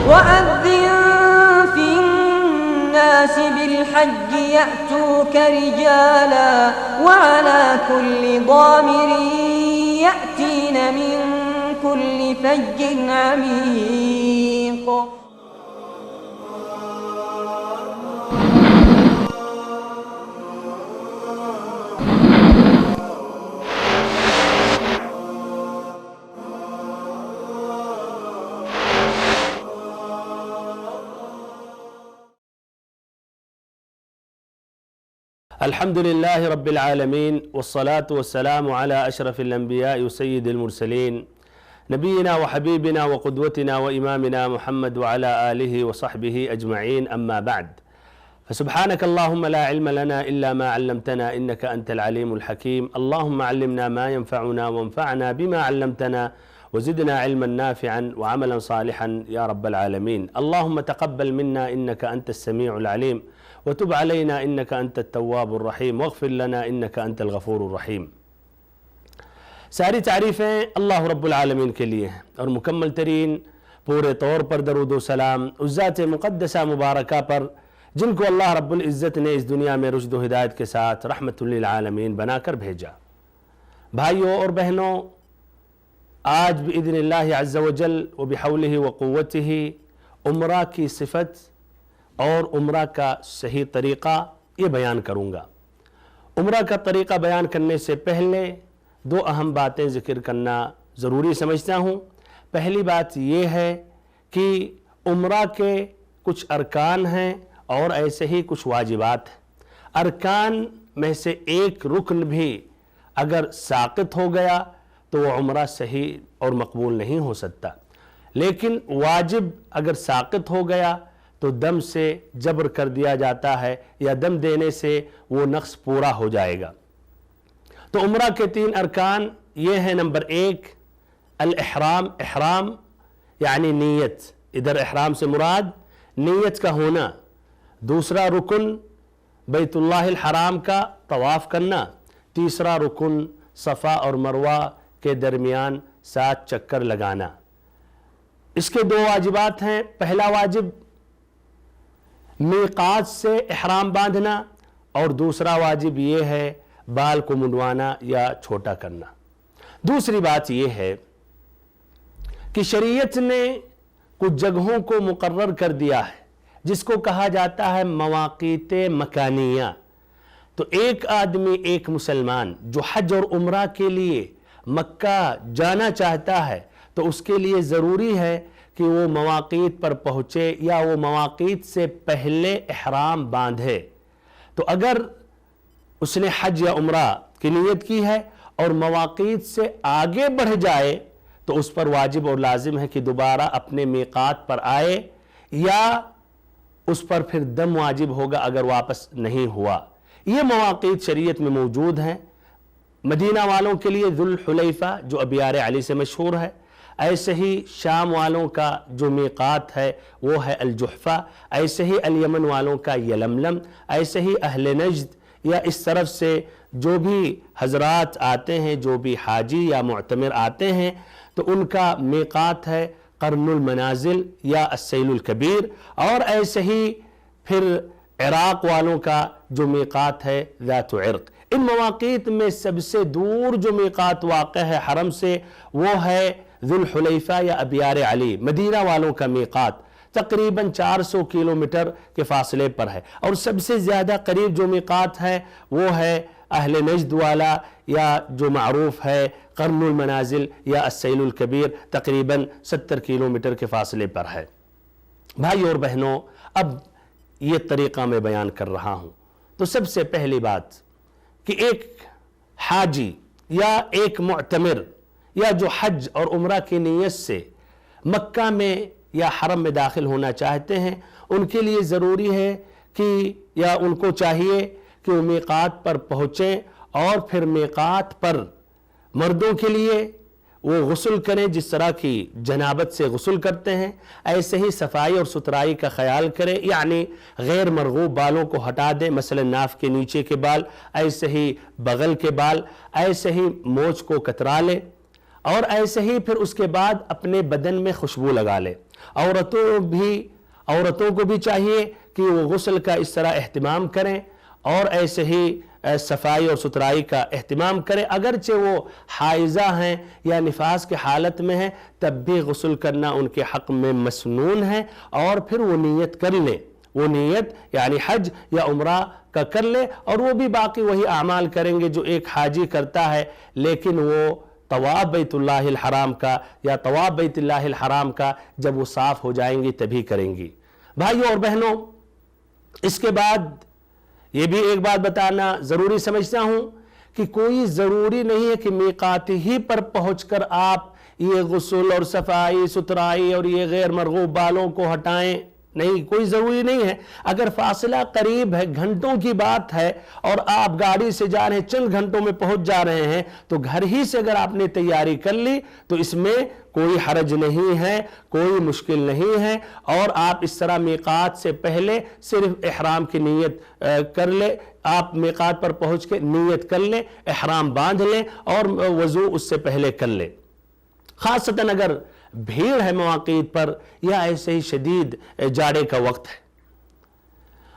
وأذن في الناس بالحج يأتوك رجالا وعلى كل ضامر يأتين من كل فج عميق. الحمد لله رب العالمين والصلاة والسلام على أشرف الأنبياء وسيد المرسلين نبينا وحبيبنا وقدوتنا وإمامنا محمد وعلى آله وصحبه أجمعين، أما بعد، فسبحانك اللهم لا علم لنا إلا ما علمتنا إنك أنت العليم الحكيم. اللهم علمنا ما ينفعنا وانفعنا بما علمتنا وزدنا علما نافعا وعملا صالحا يا رب العالمين. اللهم تقبل منا إنك أنت السميع العليم وتب علينا إنك أنت التواب الرحيم واغفر لنا إنك أنت الغفور الرحيم. ساری تعریفیں اللہ رب العالمین کے لیے ہیں اور مکمل ترین پورے طور پر درود و سلام اس ذات مقدسہ مبارکہ پر جن کو اللہ رب العزت نے اس دنیا میں رشد و ہدایت کے ساتھ رحمت للعالمین بنا کر بھیجا. بھائیوں اور بہنوں، آج بإذن اللہ عز و جل و بحولہ و قوتہ عمرہ کی صفت اور عمرہ کا صحیح طریقہ یہ بیان کروں گا. عمرہ کا طریقہ بیان کرنے سے پہلے دو اہم باتیں ذکر کرنا ضروری سمجھتا ہوں. پہلی بات یہ ہے کہ عمرہ کے کچھ ارکان ہیں اور ایسے ہی کچھ واجبات ہیں. ارکان میں سے ایک رکن بھی اگر ساقط ہو گیا تو وہ عمرہ صحیح اور مقبول نہیں ہو سکتا، لیکن واجب اگر ساقط ہو گیا تو دم سے جبر کر دیا جاتا ہے یا دم دینے سے وہ نقص پورا ہو جائے گا. تو عمرہ کے 3 ارکان یہ ہیں. نمبر 1 الاحرام، احرام یعنی نیت، ادھر احرام سے مراد نیت کا ہونا. دوسرا رکن بیت اللہ الحرام کا طواف کرنا. تیسرا رکن صفا اور مروہ کے درمیان 7 چکر لگانا. اس کے 2 واجبات ہیں. پہلا واجب میقات سے احرام باندھنا اور دوسرا واجب یہ ہے بال کو منڈوانا یا چھوٹا کرنا. دوسری بات یہ ہے کہ شریعت نے کچھ جگہوں کو مقرر کر دیا ہے جس کو کہا جاتا ہے مواقیت مکانیہ. تو ایک آدمی، ایک مسلمان جو حج اور عمرہ کے لیے مکہ جانا چاہتا ہے تو اس کے لیے ضروری ہے کہ وہ مواقیت پر پہنچے یا وہ مواقیت سے پہلے احرام باندھے. تو اگر اس نے حج یا عمرہ کی نیت کی ہے اور مواقیت سے آگے بڑھ جائے تو اس پر واجب اور لازم ہے کہ دوبارہ اپنے میقات پر آئے یا اس پر پھر دم واجب ہوگا اگر واپس نہیں ہوا. یہ مواقیت شریعت میں موجود ہیں. مدینہ والوں کے لیے ذو الحلیفہ جو ابیار علی سے مشہور ہے، ایسے ہی شام والوں کا جو میقات ہے وہ ہے الجحفہ، ایسے ہی الیمن والوں کا یلملم، ایسے ہی اہل نجد یا اس طرف سے جو بھی حضرات آتے ہیں، جو بھی حاجی یا معتمر آتے ہیں تو ان کا میقات ہے قرن المنازل یا السیل الکبیر. اور ایسے ہی پھر عراق والوں کا جو میقات ہے ذات عرق. ان مواقیت میں سب سے دور جو میقات واقع ہے حرم سے وہ ہے ذو الحلیفہ یا ابیار علی. مدینہ والوں کا میقات تقریباً 400 کلومیٹر کے فاصلے پر ہے اور سب سے زیادہ قریب جو میقات ہے وہ ہے اہل نجد والا یا جو معروف ہے قرن المنازل یا السیل الکبیر، تقریباً 70 کلومیٹر کے فاصلے پر ہے. بھائی اور بہنوں، اب یہ طریقہ میں بیان کر رہا ہوں. تو سب سے پہلی بات کہ ایک حاجی یا ایک معتمر یا جو حج اور عمرہ کی نیت سے مکہ میں یا حرم میں داخل ہونا چاہتے ہیں ان کے لیے ضروری ہے کہ یا ان کو چاہیے کہ وہ میقات پر پہنچیں اور پھر میقات پر مردوں کے لیے وہ غسل کریں جس طرح کی جنابت سے غسل کرتے ہیں، ایسے ہی صفائی اور ستھرائی کا خیال کریں، یعنی غیر مرغوب بالوں کو ہٹا دیں، مثلا ناف کے نیچے کے بال، ایسے ہی بغل کے بال، ایسے ہی مونچھ کو کترا لیں اور ایسے ہی پھر اس کے بعد اپنے بدن میں خوشبو لگا لے۔ عورتوں کو بھی چاہیے کہ وہ غسل کا اس طرح اہتمام کریں اور ایسے ہی صفائی اور ستھرائی کا اہتمام کریں، اگرچہ وہ حائضہ ہیں یا نفاس کی حالت میں ہیں تب بھی غسل کرنا ان کے حق میں مسنون ہے، اور پھر وہ نیت کر لیں، وہ نیت یعنی حج یا عمرہ کا کر لے، اور وہ بھی باقی وہی اعمال کریں گے جو ایک حاجی کرتا ہے، لیکن وہ طواف بیت اللہ الحرام کا یا طواف بیت اللہ الحرام کا جب وہ صاف ہو جائیں گی تبھی کریں گی۔ بھائیوں اور بہنوں، اس کے بعد یہ بھی ایک بات بتانا ضروری سمجھتا ہوں کہ کوئی ضروری نہیں ہے کہ میقات ہی پر پہنچ کر آپ یہ غسل اور صفائی ستھرائی اور یہ غیر مرغوب بالوں کو ہٹائیں، نہیں، کوئی ضروری نہیں ہے۔ اگر فاصلہ قریب ہے، گھنٹوں کی بات ہے، اور آپ گاڑی سے جا رہے ہیں، چند گھنٹوں میں پہنچ جا رہے ہیں، تو گھر ہی سے اگر آپ نے تیاری کر لی تو اس میں کوئی حرج نہیں ہے، کوئی مشکل نہیں ہے، اور آپ اس طرح میقات سے پہلے صرف احرام کی نیت کر لیں، آپ میقات پر پہنچ کے نیت کر لیں، احرام باندھ لیں اور وضو اس سے پہلے کر لیں، خاصتاً اگر بھیڑ ہے مواقیت پر یا ایسے ہی شدید جاڑے کا وقت ہے۔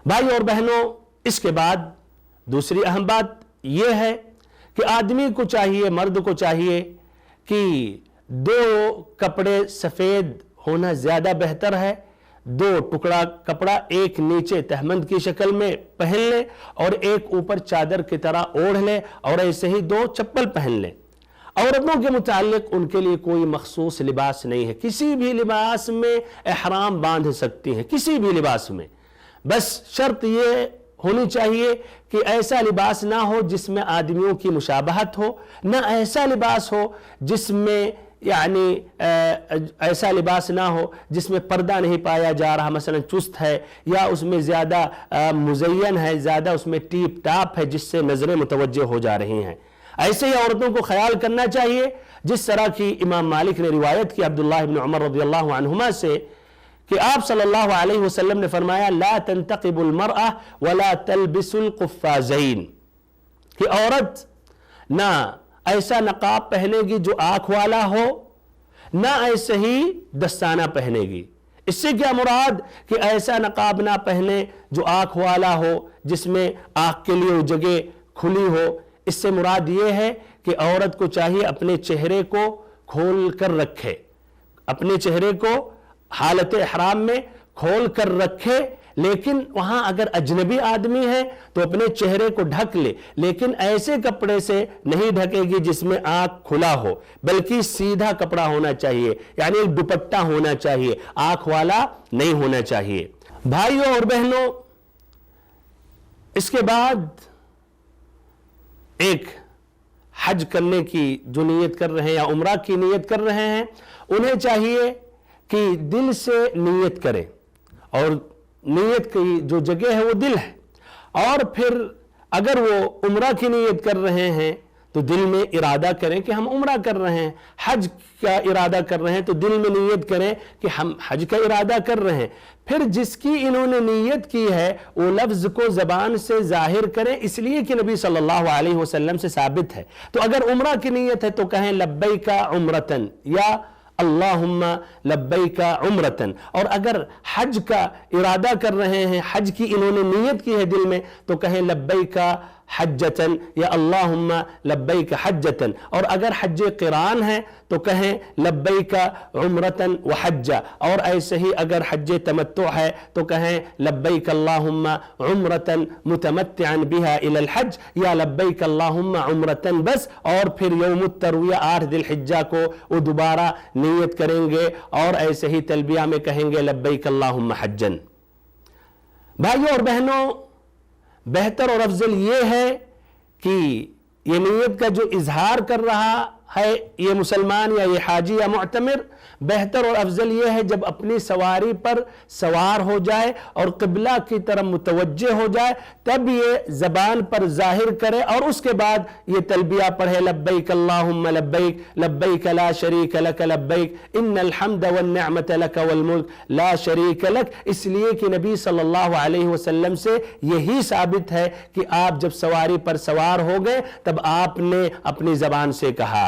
بھائی اور بہنوں، اس کے بعد دوسری اہم بات یہ ہے کہ آدمی کو چاہیے، مرد کو چاہیے کہ 2 کپڑے سفید ہونا زیادہ بہتر ہے، 2 ٹکڑا کپڑا، ایک نیچے تہمند کی شکل میں پہن لے اور ایک اوپر چادر کی طرح اوڑھ لے، اور ایسے ہی 2 چپل پہن لے۔ عورتوں کے متعلق ان کے لیے کوئی مخصوص لباس نہیں ہے، کسی بھی لباس میں احرام باندھ سکتی ہیں، کسی بھی لباس میں، بس شرط یہ ہونی چاہیے کہ ایسا لباس نہ ہو جس میں آدمیوں کی مشابہت ہو، نہ ایسا لباس ہو جس میں یعنی ایسا لباس نہ ہو جس میں پردہ نہیں پایا جا رہا، مثلا چست ہے یا اس میں زیادہ مزین ہے، زیادہ اس میں ٹیپ ٹاپ ہے جس سے نظریں متوجہ ہو جا رہی ہیں۔ ایسے ہی عورتوں کو خیال کرنا چاہیے جس طرح کی امام مالک نے روایت کی عبداللہ بن عمر رضی اللہ عنہما سے کہ آپ صلی اللہ علیہ وسلم نے فرمایا لا تنتقب المرأة ولا تلبس القفازین، کہ عورت نہ ایسا نقاب پہنے گی جو آنکھ والا ہو، نہ ایسے ہی دستانہ پہنے گی۔ اس سے کیا مراد کہ ایسا نقاب نہ پہنے جو آنکھ والا ہو، جس میں آنکھ کے لیے وہ جگہ کھلی ہو۔ اس سے مراد یہ ہے کہ عورت کو چاہیے اپنے چہرے کو کھول کر رکھے، اپنے چہرے کو حالت احرام میں کھول کر رکھے، لیکن وہاں اگر اجنبی آدمی ہے تو اپنے چہرے کو ڈھک لے، لیکن ایسے کپڑے سے نہیں ڈھکے گی جس میں آنکھ کھلا ہو، بلکہ سیدھا کپڑا ہونا چاہیے، یعنی ایک دوپٹہ ہونا چاہیے، آنکھ والا نہیں ہونا چاہیے۔ بھائیوں اور بہنوں، اس کے بعد ایک حج کرنے کی جو نیت کر رہے ہیں یا عمرہ کی نیت کر رہے ہیں، انہیں چاہیے کہ دل سے نیت کریں، اور نیت کی جو جگہ ہے وہ دل ہے، اور پھر اگر وہ عمرہ کی نیت کر رہے ہیں تو دل میں ارادہ کریں کہ ہم عمرہ کر رہے ہیں، حج کا ارادہ کر رہے ہیں تو دل میں نیت کریں کہ ہم حج کا ارادہ کر رہے ہیں۔ پھر جس کی انہوں نے نیت کی ہے وہ لفظ کو زبان سے ظاہر کریں، اس لیے کہ نبی صلی اللہ علیہ وسلم سے ثابت ہے۔ تو اگر عمرہ کی نیت ہے تو کہیں لبیک عمرتن یا اللہم لبیک عمرتن، اور اگر حج کا ارادہ کر رہے ہیں، حج کی انہوں نے نیت کی ہے دل میں، تو کہیں لبیک حجتن یا اللہم لبیک حجتن، اور اگر حج قران ہے تو کہیں لبیک عمرتن وحجہ، اور ایسے ہی اگر حج تمتع ہے تو کہیں لبیک اللہم عمرتن متمتعا بها الى الحج یا لبیک اللہم عمرتن بس، اور پھر یوم الترویہ 8 ذی الحجہ کو وہ دوبارہ نیت کریں گے اور ایسے ہی تلبیہ میں کہیں گے لبیک اللہم حجن۔ بھائیوں اور بہنوں، بہتر اور افضل یہ ہے کہ یہ نیت کا جو اظہار کر رہا ہے یہ مسلمان یا یہ حاجی یا معتمر، بہتر اور افضل یہ ہے جب اپنی سواری پر سوار ہو جائے اور قبلہ کی طرف متوجہ ہو جائے تب یہ زبان پر ظاہر کرے، اور اس کے بعد یہ تلبیہ پڑھے لبیک اللہم لبیک لبیک لا شریک لک لبیک ان الحمد والنعمت لک والملک لا شریک لک، اس لیے کہ نبی صلی اللہ علیہ وسلم سے یہی ثابت ہے کہ آپ جب سواری پر سوار ہو گئے تب آپ نے اپنی زبان سے کہا۔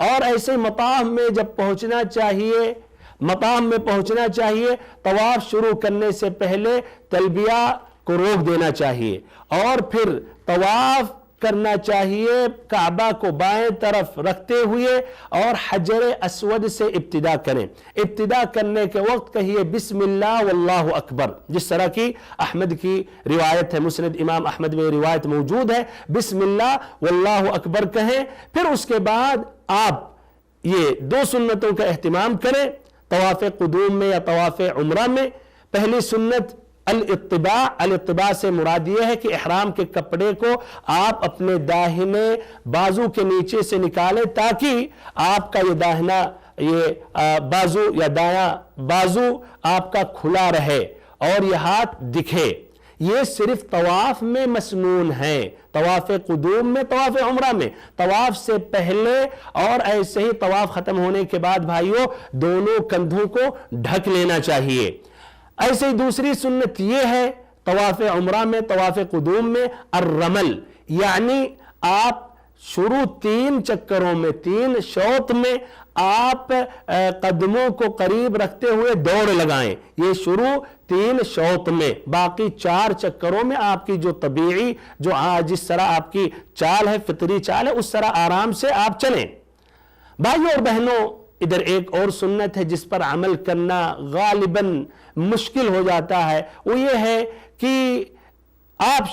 اور ایسے مقام میں جب پہنچنا چاہیے، مقام میں پہنچنا چاہیے، طواف شروع کرنے سے پہلے تلبیہ کو روک دینا چاہیے اور پھر طواف کرنا چاہیے کعبہ کو بائیں طرف رکھتے ہوئے اور حجر اسود سے ابتدا کریں۔ ابتدا کرنے کے وقت کہیے بسم اللہ واللہ اکبر، جس طرح کی احمد کی روایت ہے، مسند امام احمد میں روایت موجود ہے، بسم اللہ واللہ اکبر کہیں۔ پھر اس کے بعد آپ یہ دو سنتوں کا اہتمام کریں طواف قدوم میں یا طواف عمرہ میں۔ پہلی سنت الاتباع، الاتباع سے مراد یہ ہے کہ احرام کے کپڑے کو آپ اپنے داہنے بازو کے نیچے سے نکالیں تاکہ آپ کا یہ داہنا بازو یا دایاں بازو آپ کا کھلا رہے اور یہ ہاتھ دکھے۔ یہ صرف طواف میں مسنون ہے، طواف قدوم میں، طواف عمرہ میں، طواف سے پہلے اور ایسے ہی طواف ختم ہونے کے بعد بھائیوں دونوں کندھوں کو ڈھک لینا چاہیے۔ ایسے ہی دوسری سنت یہ ہے طواف عمرہ میں، طواف قدوم میں الرمل، یعنی آپ شروع 3 چکروں میں، 3 شوط میں آپ قدموں کو قریب رکھتے ہوئے دوڑ لگائیں۔ یہ شروع 3 شوط میں، باقی 4 چکروں میں آپ کی جو طبیعی جو جس طرح آپ کی چال ہے، فطری چال ہے، اس طرح آرام سے آپ چلیں۔ بھائیوں اور بہنوں، ادھر ایک اور سنت ہے جس پر عمل کرنا غالباً مشکل ہو جاتا ہے، وہ یہ ہے کہ آپ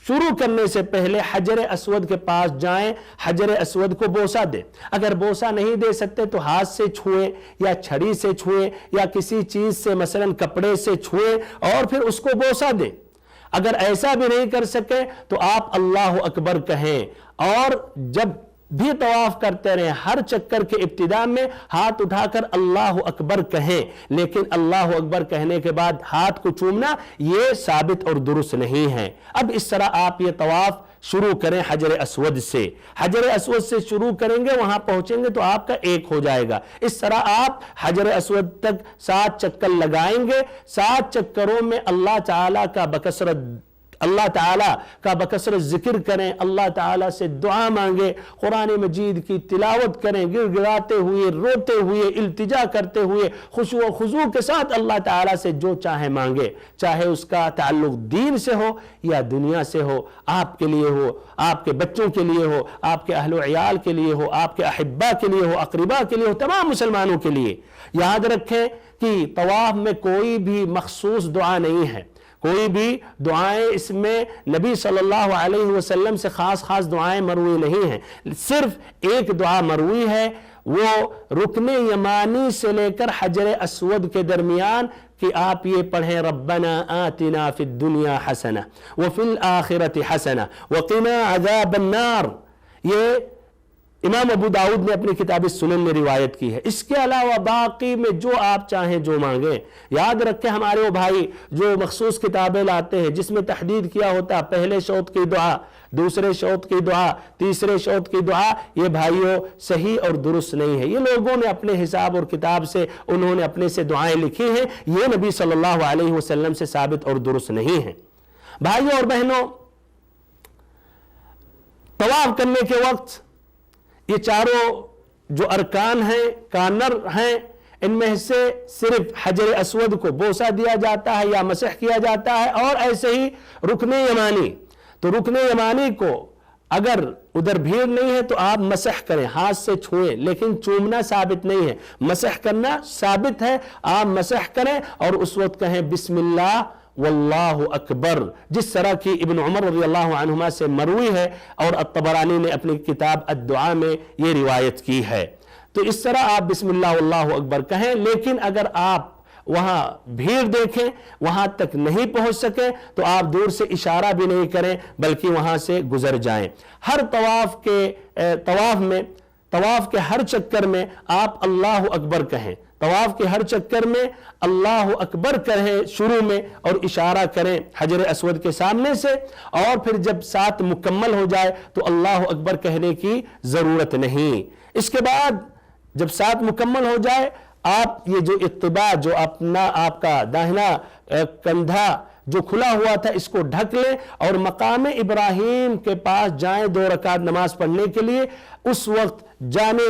شروع کرنے سے پہلے حجر اسود کے پاس جائیں، حجر اسود کو بوسہ دیں۔ اگر بوسہ نہیں دے سکتے تو ہاتھ سے چھوئیں یا چھڑی سے چھوئیں یا کسی چیز سے مثلاً کپڑے سے چھوئیں اور پھر اس کو بوسہ دیں۔ اگر ایسا بھی نہیں کر سکے تو آپ اللہ اکبر کہیں، اور جب بھی طواف کرتے رہیں ہر چکر کے ابتدا میں ہاتھ اٹھا کر اللہ اکبر کہیں، لیکن اللہ اکبر کہنے کے بعد ہاتھ کو چومنا یہ ثابت اور درست نہیں ہے۔ اب اس طرح آپ یہ طواف شروع کریں حجر اسود سے، حجر اسود سے شروع کریں گے، وہاں پہنچیں گے تو آپ کا ایک ہو جائے گا۔ اس طرح آپ حجر اسود تک 7 چکر لگائیں گے۔ 7 چکروں میں اللہ تعالیٰ کا بکثرت ذکر کریں، اللہ تعالیٰ سے دعا مانگیں، قرآن مجید کی تلاوت کریں، گر گراتے ہوئے، روتے ہوئے، التجا کرتے ہوئے، خشوع و خضوع کے ساتھ اللہ تعالیٰ سے جو چاہے مانگے، چاہے اس کا تعلق دین سے ہو یا دنیا سے ہو، آپ کے لیے ہو، آپ کے بچوں کے لیے ہو، آپ کے اہل و عیال کے لیے ہو، آپ کے احبا کے لیے ہو، اقربا کے لیے ہو، تمام مسلمانوں کے لیے۔ یاد رکھیں کہ طواف میں کوئی بھی مخصوص دعا نہیں ہے، کوئی بھی دعائیں اس میں نبی صلی اللہ علیہ وسلم سے خاص دعائیں مروی نہیں ہیں، صرف ایک دعا مروی ہے، وہ رکن یمانی سے لے کر حجر اسود کے درمیان کہ آپ یہ پڑھیں ربنا آتنا فی الدنیا حسنہ وفی الآخرۃ حسنہ وقنا عذاب النار۔ یہ امام ابو داؤد نے اپنی کتاب السنن میں روایت کی ہے۔ اس کے علاوہ باقی میں جو آپ چاہیں جو مانگیں۔ یاد رکھیں ہمارے وہ بھائی جو مخصوص کتابیں لاتے ہیں جس میں تحدید کیا ہوتا ہے پہلے شوط کی دعا، دوسرے شوط کی دعا، تیسرے شوط کی دعا، یہ بھائیوں صحیح اور درست نہیں ہے۔ یہ لوگوں نے اپنے حساب اور کتاب سے انہوں نے اپنے سے دعائیں لکھی ہیں، یہ نبی صلی اللہ علیہ وسلم سے ثابت اور درست نہیں ہے۔ بھائیوں اور بہنوں، طواف کرنے کے وقت یہ چاروں جو ارکان ہیں، کارنر ہیں، ان میں سے صرف حجر اسود کو بوسہ دیا جاتا ہے یا مسح کیا جاتا ہے، اور ایسے ہی رکن یمانی، تو رکن یمانی کو اگر ادھر بھیڑ نہیں ہے تو آپ مسح کریں، ہاتھ سے چھوئیں، لیکن چومنا ثابت نہیں ہے، مسح کرنا ثابت ہے، آپ مسح کریں اور اس وقت کہیں بسم اللہ واللہ اکبر، جس طرح کی ابن عمر رضی اللہ عنہما سے مروی ہے اور الطبرانی نے اپنی کتاب الدعاء میں یہ روایت کی ہے۔ تو اس طرح آپ بسم اللہ واللہ اکبر کہیں، لیکن اگر آپ وہاں بھیڑ دیکھیں، وہاں تک نہیں پہنچ سکیں تو آپ دور سے اشارہ بھی نہیں کریں بلکہ وہاں سے گزر جائیں۔ ہر طواف کے ہر چکر میں آپ اللہ اکبر کہیں، طواف کے ہر چکر میں اللہ اکبر کہیں شروع میں اور اشارہ کریں حجر اسود کے سامنے سے، اور پھر جب 7 مکمل ہو جائے تو اللہ اکبر کہنے کی ضرورت نہیں۔ اس کے بعد جب 7 مکمل ہو جائے آپ یہ جو اتباع جو آپ کا داہنا کندھا جو کھلا ہوا تھا اس کو ڈھک لیں اور مقام ابراہیم کے پاس جائیں 2 رکعت نماز پڑھنے کے لیے۔ اس وقت جانے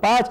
5,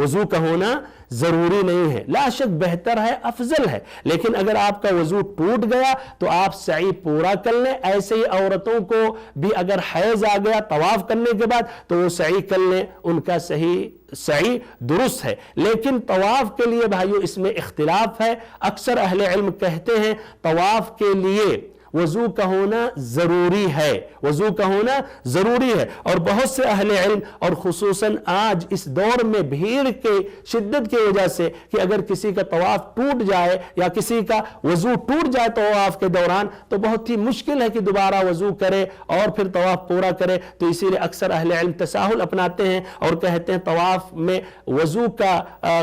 وضو کا ہونا ضروری نہیں ہے، لا شک بہتر ہے، افضل ہے، لیکن اگر آپ کا وضو ٹوٹ گیا تو آپ سعی پورا کر لیں۔ ایسے ہی عورتوں کو بھی اگر حیض آ گیا طواف کرنے کے بعد تو وہ سعی کر لیں، ان کا سعی درست ہے۔ لیکن طواف کے لیے بھائیو اس میں اختلاف ہے۔ اکثر اہل علم کہتے ہیں طواف کے لیے وضو کا ہونا ضروری ہے، وضو کا ہونا ضروری ہے، اور بہت سے اہل علم اور خصوصاً آج اس دور میں بھیڑ کے شدت کی وجہ سے کہ اگر کسی کا طواف ٹوٹ جائے یا کسی کا وضو ٹوٹ جائے طواف کے دوران تو بہت ہی مشکل ہے کہ دوبارہ وضو کرے اور پھر طواف پورا کرے، تو اسی لیے اکثر اہل علم تساہل اپناتے ہیں اور کہتے ہیں طواف میں وضو کا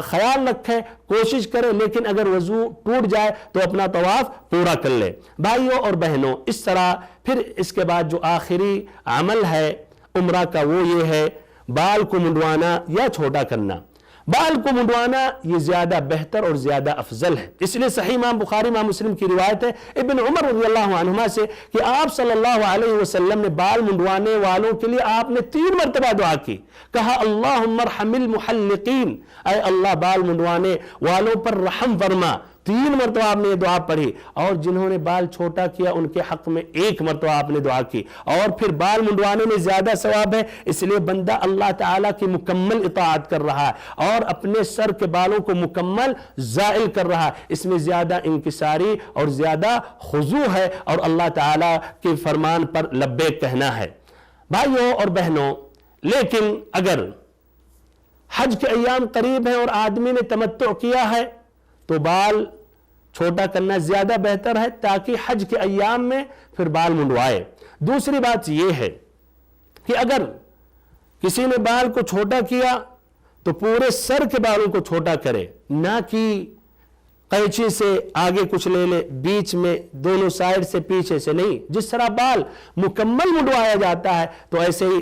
خیال رکھیں، کوشش کرے، لیکن اگر وضو ٹوٹ جائے تو اپنا طواف پورا کر لے۔ بھائیوں اور بہنوں، اس طرح پھر اس کے بعد جو آخری عمل ہے عمرہ کا وہ یہ ہے بال کو منڈوانا یا چھوٹا کرنا۔ بال کو منڈوانا یہ زیادہ بہتر اور زیادہ افضل ہے، اس لیے صحیح امام بخاری امام مسلم کی روایت ہے ابن عمر رضی اللہ عنہما سے کہ آپ صلی اللہ علیہ وسلم نے بال منڈوانے والوں کے لیے آپ نے 3 مرتبہ دعا کی، کہا اللہم ارحم المحلقین، اے اللہ بال منڈوانے والوں پر رحم فرما۔ 3 مرتبہ آپ نے یہ دعا پڑھی، اور جنہوں نے بال چھوٹا کیا ان کے حق میں 1 مرتبہ آپ نے دعا کی۔ اور پھر بال منڈوانے میں زیادہ ثواب ہے، اس لیے بندہ اللہ تعالیٰ کی مکمل اطاعت کر رہا ہے اور اپنے سر کے بالوں کو مکمل زائل کر رہا ہے، اس میں زیادہ انکساری اور زیادہ خضوع ہے اور اللہ تعالیٰ کے فرمان پر لبیک کہنا ہے۔ بھائیوں اور بہنوں، لیکن اگر حج کے ایام قریب ہیں اور آدمی نے تمتع کیا ہے تو بال چھوٹا کرنا زیادہ بہتر ہے تاکہ حج کے ایام میں پھر بال منڈوائے۔ دوسری بات یہ ہے کہ اگر کسی نے بال کو چھوٹا کیا تو پورے سر کے بالوں کو چھوٹا کرے، نہ کہ قینچی سے آگے کچھ لے لے، بیچ میں دونوں سائیڈ سے پیچھے سے نہیں۔ جس طرح بال مکمل منڈوایا جاتا ہے تو ایسے ہی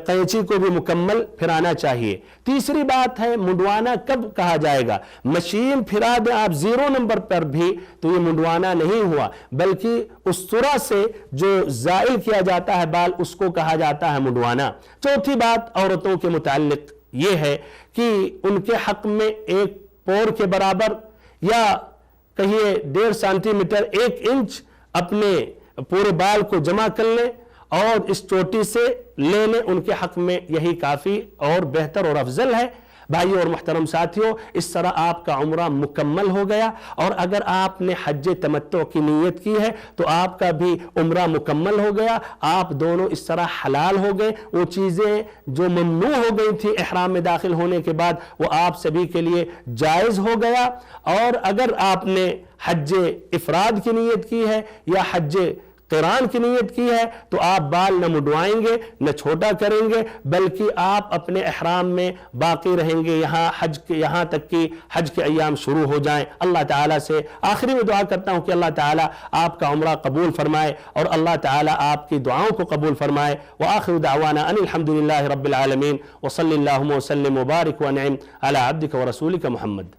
قینچی کو بھی مکمل پھرانا چاہیے۔ تیسری بات ہے منڈوانا کب کہا جائے گا؟ مشین پھرا دیں آپ 0 نمبر پر بھی تو یہ منڈوانا نہیں ہوا، بلکہ استرا سے جو زائل کیا جاتا ہے بال اس کو کہا جاتا ہے منڈوانا۔ چوتھی بات عورتوں کے متعلق یہ ہے کہ ان کے حق میں 1 پور کے برابر یا کہیے 1.5 سینٹی میٹر 1 انچ اپنے پورے بال کو جمع کر لیں اور اس چوٹی سے لے لیں، ان کے حق میں یہی کافی اور بہتر اور افضل ہے۔ بھائیو اور محترم ساتھیوں، اس طرح آپ کا عمرہ مکمل ہو گیا، اور اگر آپ نے حج تمتع کی نیت کی ہے تو آپ کا بھی عمرہ مکمل ہو گیا، آپ دونوں اس طرح حلال ہو گئے، وہ چیزیں جو ممنوع ہو گئی تھی احرام میں داخل ہونے کے بعد وہ آپ سبھی کے لیے جائز ہو گیا۔ اور اگر آپ نے حج افراد کی نیت کی ہے یا حج قران کی نیت کی ہے تو آپ بال نہ منڈوائیں گے نہ چھوٹا کریں گے، بلکہ آپ اپنے احرام میں باقی رہیں گے یہاں تک کہ حج کے ایام شروع ہو جائیں۔ اللہ تعالیٰ سے آخری میں دعا کرتا ہوں کہ اللہ تعالیٰ آپ کا عمرہ قبول فرمائے اور اللہ تعالیٰ آپ کی دعاؤں کو قبول فرمائے۔ وآخر دعوانا ان الحمدللہ رب العالمین وصلی اللہم وسلم وبارک وانعم علی عبدک ورسولک محمد۔